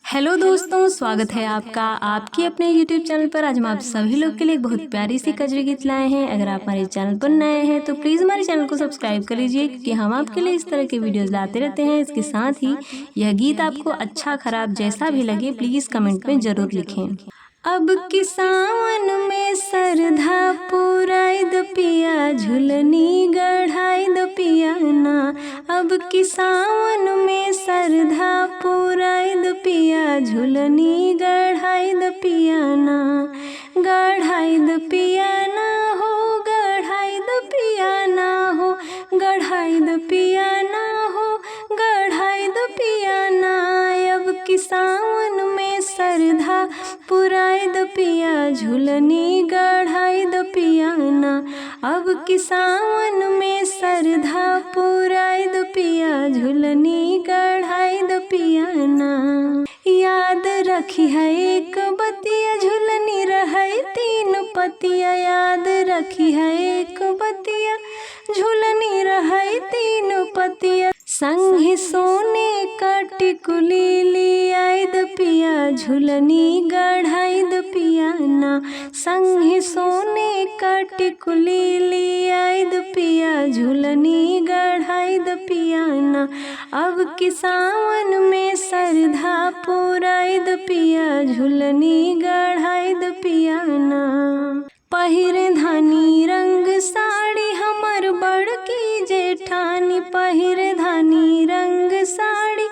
Hello दोस्तों, स्वागत है आपका आपके अपने यूट्यूब चैनल पर। आज हम आप सभी लोग के लिए एक बहुत प्यारी सी कजरी गीत लाए हैं। अगर आप हमारे चैनल पर नए हैं तो प्लीज़ हमारे चैनल को सब्सक्राइब कर लीजिए, क्योंकि हम आपके लिए इस तरह के वीडियोस लाते रहते हैं। इसके साथ ही यह गीत आपको अच्छा खराब जैसा भी लगे प्लीज़ कमेंट में ज़रूर लिखें। अब कि सावन में सरधा पुराई द पिया, झुलनी गढ़ाई द पिया ना। अब कि सावन में सरधा पुराई द पिया, झुलनी गढ़ाई द पिया ना। गढ़ाई द पिया ना हो, गढ़ाई द पिया ना हो, गढ़ाई द पिया ना हो, गढ़ाई द पिया ना। अब कि सावन में सरधा पुराई द पिया, झुलनी गढ़ाई द पिया ना। अब कि सावन में सरधा पुराई द पिया, झुलनी गढ़ाई द पिया ना। याद रखी है एक बतिया, झुलनी रहे तीन पतिया। याद रखी है एक बतिया, झुलनी रहे तीन पतिया। संगी सोने का टिकुली लियाई द पिया, झुलनी गढ़ाई द पिया ना। संगी सोने का टिकुली लियाई द पिया, झुलनी गढ़ाई द पिया ना। अब कि सावन में सरधा पुराई द पिया, झुलनी गढ़ाई द पिया ना। पहिरे धानी रंग साड़ी हमर बड़की जेठानी, पहिरे धानी रंग साड़ी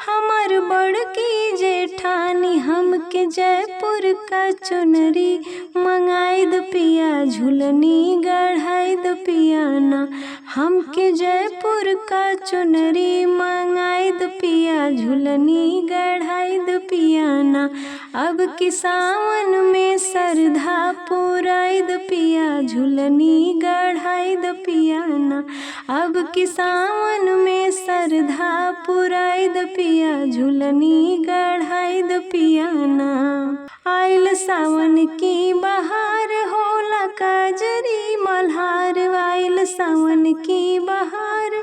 हमर बड़की जेठानी। हमके जयपुर का चुनरी मंगाई द पिया, झुलनी गढ़ाई द पिया ना। हमके जयपुर का चुनरी मंगाई द पिया, झुलनी गढ़ाई द पिया ना। अब कि सावन में सरधा पुराई द पिया, झुलनी गढ़ाई द पिया ना। अब कि सावन में सरधा पुराई द पिया, झुलनी गढ़ाई द पिया ना। आइल सावन की बहार होला कजरी मल्हार, आइल सावन की बहार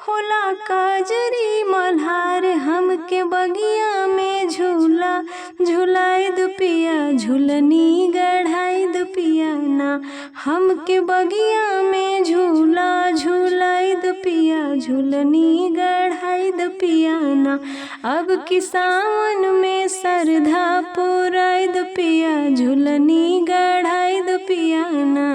होला कजरी मल्हार। हमके बगिया में झूला झुलाई द पिया, झुलनी गढ़ाई द पिया ना। हमके बगिया में झूला झुलाई द पिया, झुलनी गढ़ाई द पिया ना। अब कि सावन में सरधा पुराई द पिया, झुलनी गढ़ाई द पिया ना।